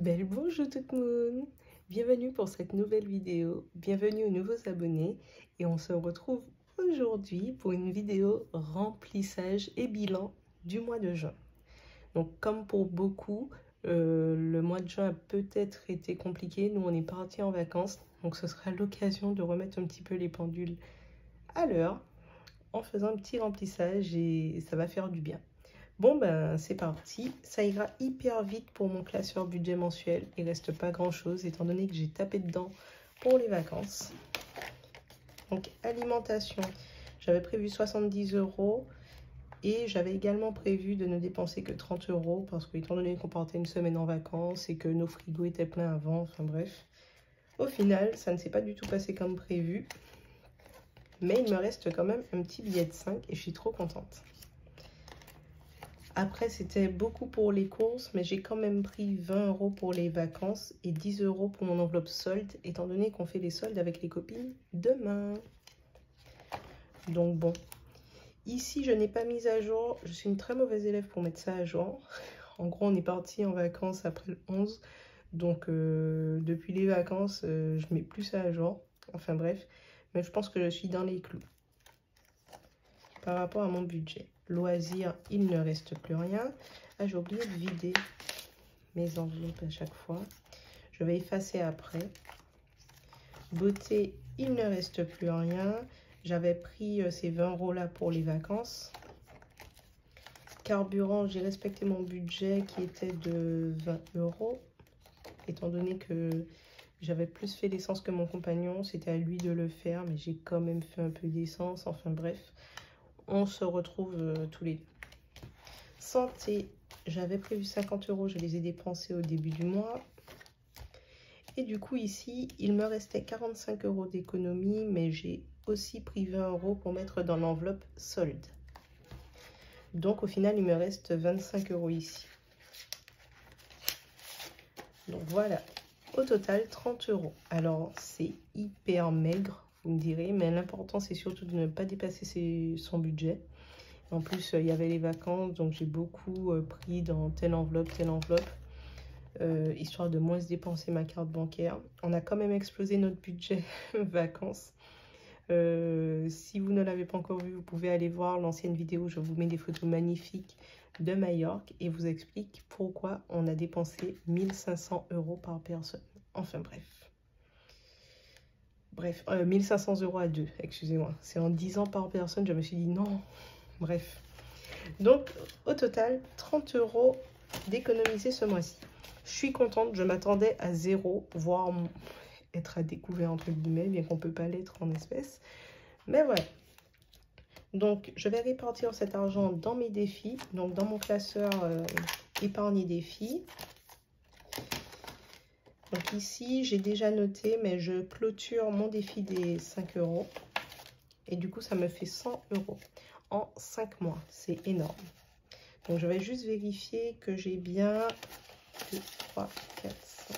Belle bonjour tout le monde, bienvenue pour cette nouvelle vidéo, bienvenue aux nouveaux abonnés et on se retrouve aujourd'hui pour une vidéo remplissage et bilan du mois de juin. Donc comme pour beaucoup, le mois de juin a peut-être été compliqué, nous on est parti en vacances, donc ce sera l'occasion de remettre un petit peu les pendules à l'heure en faisant un petit remplissage et ça va faire du bien. Bon ben c'est parti, ça ira hyper vite pour mon classeur budget mensuel, il reste pas grand chose étant donné que j'ai tapé dedans pour les vacances. Donc alimentation, j'avais prévu 70 € et j'avais également prévu de ne dépenser que 30 € parce que étant donné qu'on partait une semaine en vacances et que nos frigos étaient pleins avant, enfin bref. Au final, ça ne s'est pas du tout passé comme prévu, mais il me reste quand même un petit billet de 5 et je suis trop contente. Après, c'était beaucoup pour les courses, mais j'ai quand même pris 20 € pour les vacances et 10 € pour mon enveloppe solde, étant donné qu'on fait les soldes avec les copines demain. Donc bon, ici, je n'ai pas mis à jour. Je suis une très mauvaise élève pour mettre ça à jour. En gros, on est parti en vacances après le 11. Donc, depuis les vacances, je mets plus ça à jour. Enfin bref, mais je pense que je suis dans les clous par rapport à mon budget. Loisirs, il ne reste plus rien. Ah, j'ai oublié de vider mes enveloppes à chaque fois. Je vais effacer après. Beauté, il ne reste plus rien. J'avais pris ces 20 € là pour les vacances. Carburant, j'ai respecté mon budget qui était de 20 €. Étant donné que j'avais plus fait l'essence que mon compagnon, c'était à lui de le faire, mais j'ai quand même fait un peu d'essence. Enfin bref, on se retrouve tous les deux. Santé, j'avais prévu 50 €, je les ai dépensés au début du mois. Et du coup ici, il me restait 45 € d'économie, mais j'ai aussi pris 20 € pour mettre dans l'enveloppe solde. Donc au final, il me reste 25 € ici. Donc voilà, au total 30 €. Alors c'est hyper maigre, vous me direz, mais l'important c'est surtout de ne pas dépasser son budget. En plus, il y avait les vacances, donc j'ai beaucoup pris dans telle enveloppe, histoire de moins se dépenser ma carte bancaire. On a quand même explosé notre budget vacances. Si vous ne l'avez pas encore vu, vous pouvez aller voir l'ancienne vidéo. Je vous mets des photos magnifiques de Majorque et vous explique pourquoi on a dépensé 1500 € par personne. Enfin bref, 1500 € à deux, excusez-moi. C'est en 10 ans par personne, je me suis dit non. Bref. Donc, au total, 30 € d'économiser ce mois-ci. Je suis contente, je m'attendais à 0, voire être à découvert, entre guillemets, bien qu'on ne peut pas l'être en espèces. Mais voilà. Donc, je vais répartir cet argent dans mes défis, donc dans mon classeur épargne et défis. Donc ici, j'ai déjà noté, mais je clôture mon défi des 5 €. Et du coup, ça me fait 100 € en 5 mois. C'est énorme. Donc, je vais juste vérifier que j'ai bien 2, 3, 4, 5,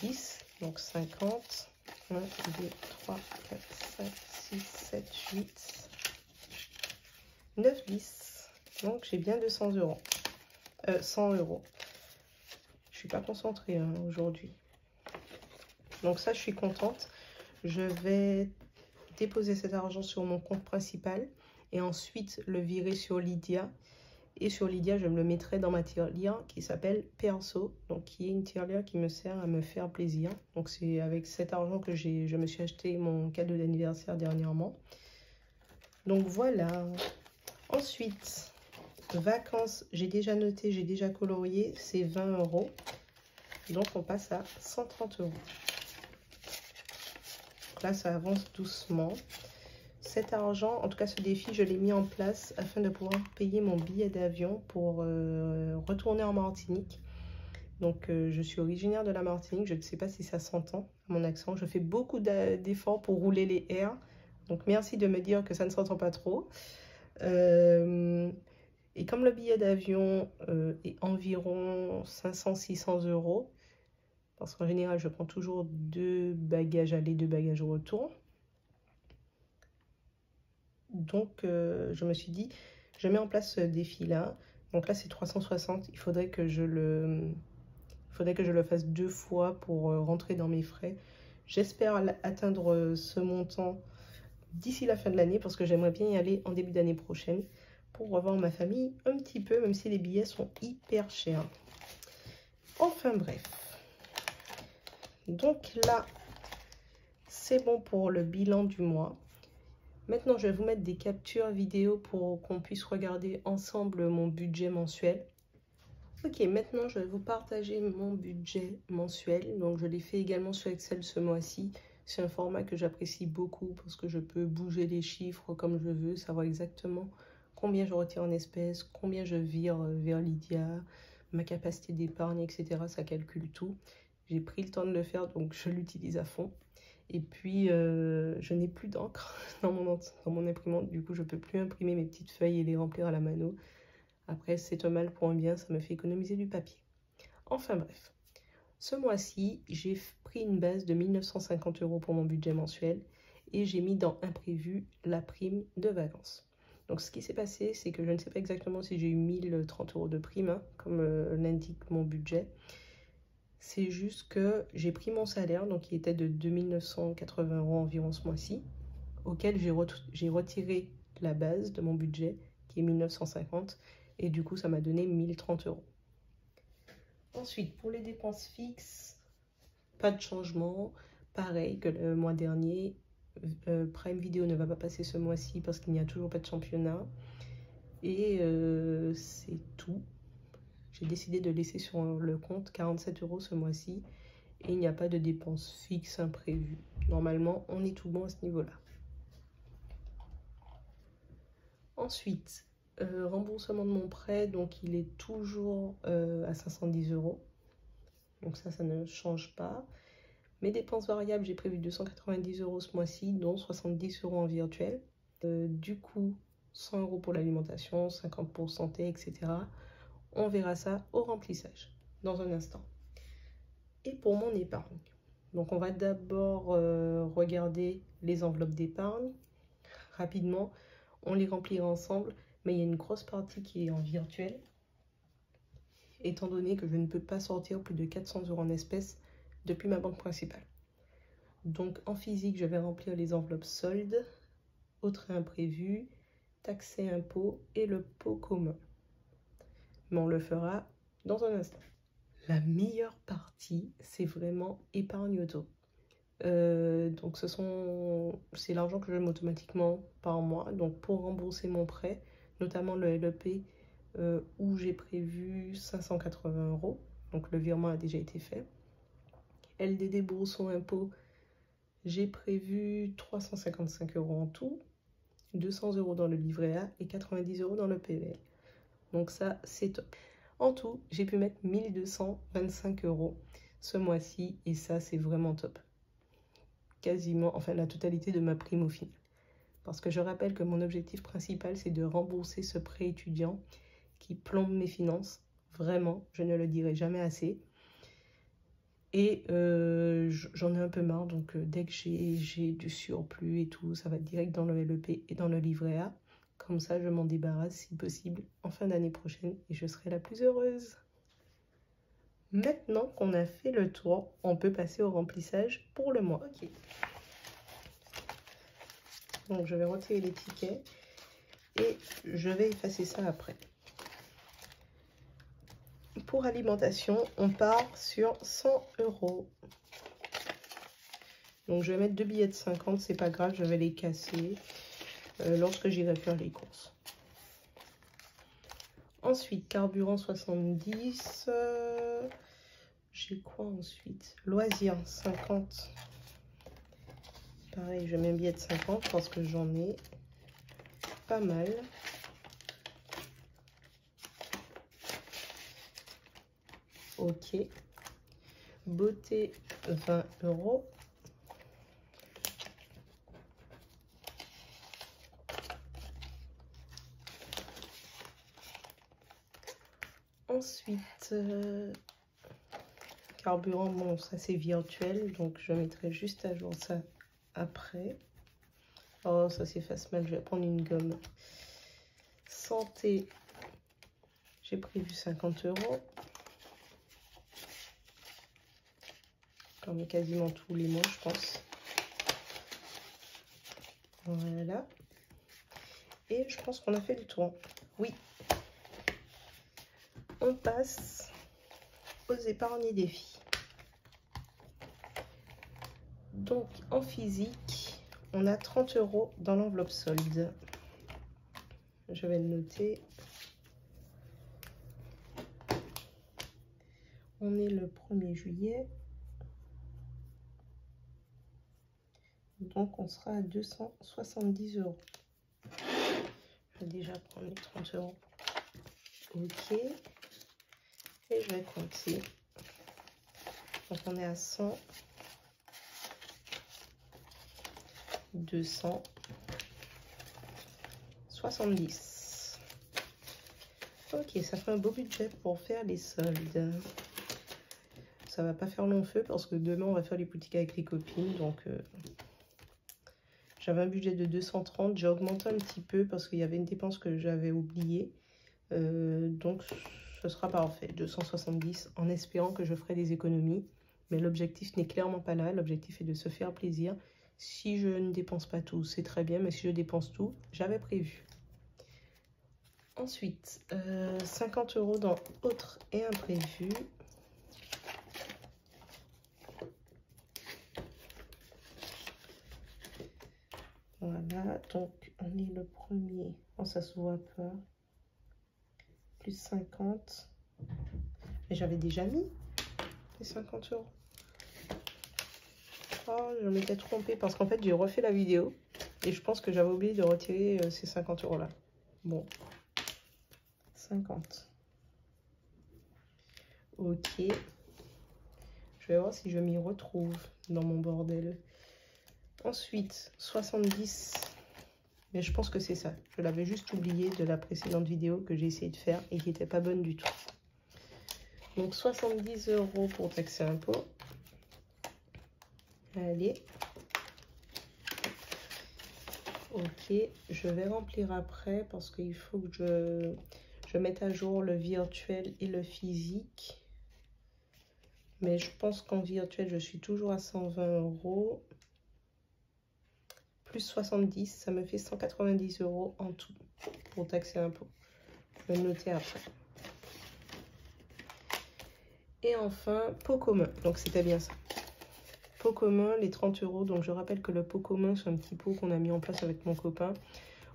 10. Donc, 50. 1, 2, 3, 4, 5, 6, 7, 8, 9, 10. Donc, j'ai bien 200 €. 100 €. Je suis pas concentrée hein, aujourd'hui. Donc, ça, je suis contente. Je vais déposer cet argent sur mon compte principal et ensuite le virer sur Lydia. Et sur Lydia, je me le mettrai dans ma tirelire qui s'appelle Perso, donc qui est une tirelire qui me sert à me faire plaisir. Donc c'est avec cet argent que je me suis acheté mon cadeau d'anniversaire dernièrement. Donc voilà. Ensuite, vacances, j'ai déjà noté, j'ai déjà colorié, c'est 20 €. Donc on passe à 130 €. Là, ça avance doucement. Cet argent, en tout cas ce défi, je l'ai mis en place afin de pouvoir payer mon billet d'avion pour retourner en Martinique. Donc, je suis originaire de la Martinique. Je ne sais pas si ça s'entend, mon accent. Je fais beaucoup d'efforts pour rouler les R. Donc, merci de me dire que ça ne s'entend pas trop. Et comme le billet d'avion est environ 500-600 €, parce qu'en général, je prends toujours 2 bagages aller, 2 bagages retour. Donc, je me suis dit, je mets en place ce défi-là. Donc là, c'est 360. Il faudrait que je le fasse 2 fois pour rentrer dans mes frais. J'espère atteindre ce montant d'ici la fin de l'année parce que j'aimerais bien y aller en début d'année prochaine pour revoir ma famille un petit peu, même si les billets sont hyper chers. Enfin bref. Donc là, c'est bon pour le bilan du mois. Maintenant, je vais vous mettre des captures vidéo pour qu'on puisse regarder ensemble mon budget mensuel. Ok, maintenant, je vais vous partager mon budget mensuel. Donc, je l'ai fait également sur Excel ce mois-ci. C'est un format que j'apprécie beaucoup parce que je peux bouger les chiffres comme je veux, savoir exactement combien je retire en espèces, combien je vire vers Lydia, ma capacité d'épargne, etc. Ça calcule tout. J'ai pris le temps de le faire, donc je l'utilise à fond. Et puis, je n'ai plus d'encre dans mon imprimante. Du coup, je ne peux plus imprimer mes petites feuilles et les remplir à la mano. Après, c'est un mal pour un bien, ça me fait économiser du papier. Enfin bref, ce mois-ci, j'ai pris une base de 1950 € pour mon budget mensuel et j'ai mis dans imprévu la prime de vacances. Donc ce qui s'est passé, c'est que je ne sais pas exactement si j'ai eu 1030 € de prime, hein, comme l'indique mon budget. C'est juste que j'ai pris mon salaire, donc il était de 2980 € environ ce mois-ci, auquel j'ai retiré la base de mon budget, qui est 1950, et du coup ça m'a donné 1030 €. Ensuite, pour les dépenses fixes, pas de changement, pareil que le mois dernier. Prime Video ne va pas passer ce mois-ci parce qu'il n'y a toujours pas de championnat. Et c'est tout. J'ai décidé de laisser sur le compte 47 € ce mois-ci et il n'y a pas de dépenses fixes imprévues. Normalement, on est tout bon à ce niveau-là. Ensuite, remboursement de mon prêt, donc il est toujours à 510 €. Donc ça ne change pas. Mes dépenses variables, j'ai prévu 290 € ce mois-ci, dont 70 € en virtuel. Du coup, 100 € pour l'alimentation, 50 pour santé, etc. On verra ça au remplissage dans un instant. Et pour mon épargne. Donc on va d'abord regarder les enveloppes d'épargne. Rapidement, on les remplira ensemble, mais il y a une grosse partie qui est en virtuel, étant donné que je ne peux pas sortir plus de 400 € en espèces depuis ma banque principale. Donc en physique, je vais remplir les enveloppes soldes, autres imprévus, taxes et impôts et le pot commun. Mais on le fera dans un instant. La meilleure partie, c'est vraiment épargne auto. Donc c'est l'argent que je mets automatiquement par mois. Donc pour rembourser mon prêt, notamment le LEP, où j'ai prévu 580 €. Donc le virement a déjà été fait. LDD Bourson Impôt, j'ai prévu 355 € en tout, 200 € dans le livret A et 90 € dans le PVL. Donc ça, c'est top. En tout, j'ai pu mettre 1225 € ce mois-ci et ça, c'est vraiment top. Quasiment, enfin la totalité de ma prime au final. Parce que je rappelle que mon objectif principal, c'est de rembourser ce prêt étudiant qui plombe mes finances. Vraiment, je ne le dirai jamais assez. Et j'en ai un peu marre, donc dès que j'ai du surplus et tout, ça va direct dans le LEP et dans le livret A. Comme ça, je m'en débarrasse si possible en fin d'année prochaine et je serai la plus heureuse. Maintenant qu'on a fait le tour, on peut passer au remplissage pour le mois. Ok. Donc je vais retirer les tickets et je vais effacer ça après. Pour alimentation, on part sur 100 €. Donc je vais mettre 2 billets de 50, c'est pas grave, je vais les casser lorsque j'irai faire les courses. Ensuite, carburant 70. J'ai quoi ensuite? Loisirs 50. Pareil, je mets un billet de 50 parce que j'en ai pas mal. Ok. Beauté 20 €. Ensuite, carburant, bon, ça c'est virtuel, donc je mettrai juste à jour ça après. Oh, ça s'efface mal, je vais prendre une gomme. Santé, J'ai prévu 50 €. Comme quasiment tous les mois, je pense. Voilà. Et je pense qu'on a fait le tour. Oui. On passe aux épargnes des filles. Donc, en physique, on a 30 € dans l'enveloppe solde. Je vais le noter. On est le 1er juillet. Donc, on sera à 270 €. Je vais déjà prendre les 30 €. Ok. Et je vais compter. Donc, on est à 100. 270. Ok, ça fait un beau budget pour faire les soldes. Ça va pas faire long feu parce que demain on va faire les boutiques avec les copines. Donc j'avais un budget de 230. J'ai augmenté un petit peu parce qu'il y avait une dépense que j'avais oubliée. Donc ce sera parfait. 270 en espérant que je ferai des économies. Mais l'objectif n'est clairement pas là. L'objectif est de se faire plaisir. Si je ne dépense pas tout, c'est très bien, mais si je dépense tout, j'avais prévu. Ensuite, 50 € dans autres et imprévus. Voilà, donc on est le 1er. Oh, ça se voit pas. Plus 50. Mais j'avais déjà mis les 50 €. Oh, je m'étais trompée parce qu'en fait, j'ai refait la vidéo et je pense que j'avais oublié de retirer ces 50 € là. Bon, 50. Ok. Je vais voir si je m'y retrouve dans mon bordel. Ensuite, 70. Mais je pense que c'est ça. Je l'avais juste oublié de la précédente vidéo que j'ai essayé de faire et qui n'était pas bonne du tout. Donc, 70 € pour taxer impôt. Allez. Ok, je vais remplir après parce qu'il faut que je mette à jour le virtuel et le physique. Mais je pense qu'en virtuel, je suis toujours à 120 €. Plus 70, ça me fait 190 € en tout pour taxer impôt. Je vais le noter après. Et enfin, pot commun. Donc c'était bien ça. Pot commun, les 30 €. Donc je rappelle que le pot commun, c'est un petit pot qu'on a mis en place avec mon copain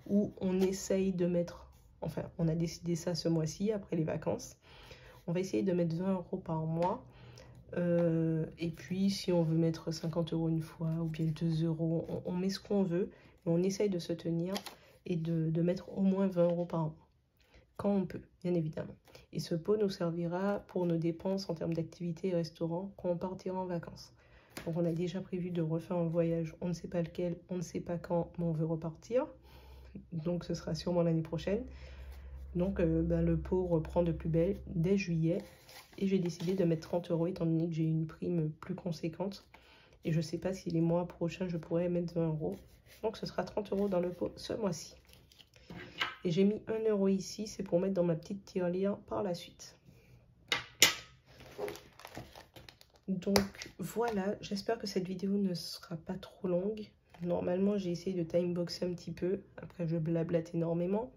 où on essaye de mettre, enfin on a décidé ça ce mois-ci après les vacances. On va essayer de mettre 20 € par mois. Et puis si on veut mettre 50 € une fois ou bien 2 €, on met ce qu'on veut. Mais on essaye de se tenir et de mettre au moins 20 € par mois. Quand on peut, bien évidemment. Et ce pot nous servira pour nos dépenses en termes d'activités et restaurants quand on partira en vacances. Donc on a déjà prévu de refaire un voyage, on ne sait pas lequel, on ne sait pas quand, mais on veut repartir. Donc ce sera sûrement l'année prochaine. Donc le pot reprend de plus belle dès juillet. Et j'ai décidé de mettre 30 € étant donné que j'ai une prime plus conséquente. Et je ne sais pas si les mois prochains je pourrais mettre 20 €. Donc ce sera 30 € dans le pot ce mois-ci. Et j'ai mis 1 € ici, c'est pour mettre dans ma petite tirelire par la suite. Donc voilà, j'espère que cette vidéo ne sera pas trop longue. Normalement, j'ai essayé de timeboxer un petit peu. Après, je blablate énormément.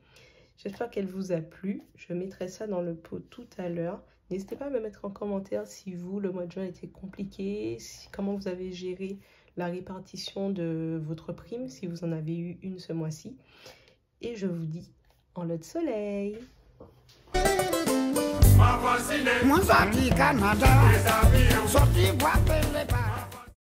J'espère qu'elle vous a plu. Je mettrai ça dans le pot tout à l'heure. N'hésitez pas à me mettre en commentaire si vous, le mois de juin était compliqué, comment vous avez géré la répartition de votre prime, si vous en avez eu une ce mois-ci. Et je vous dis en lot de soleil. Moi, voici les Canada. Sorti,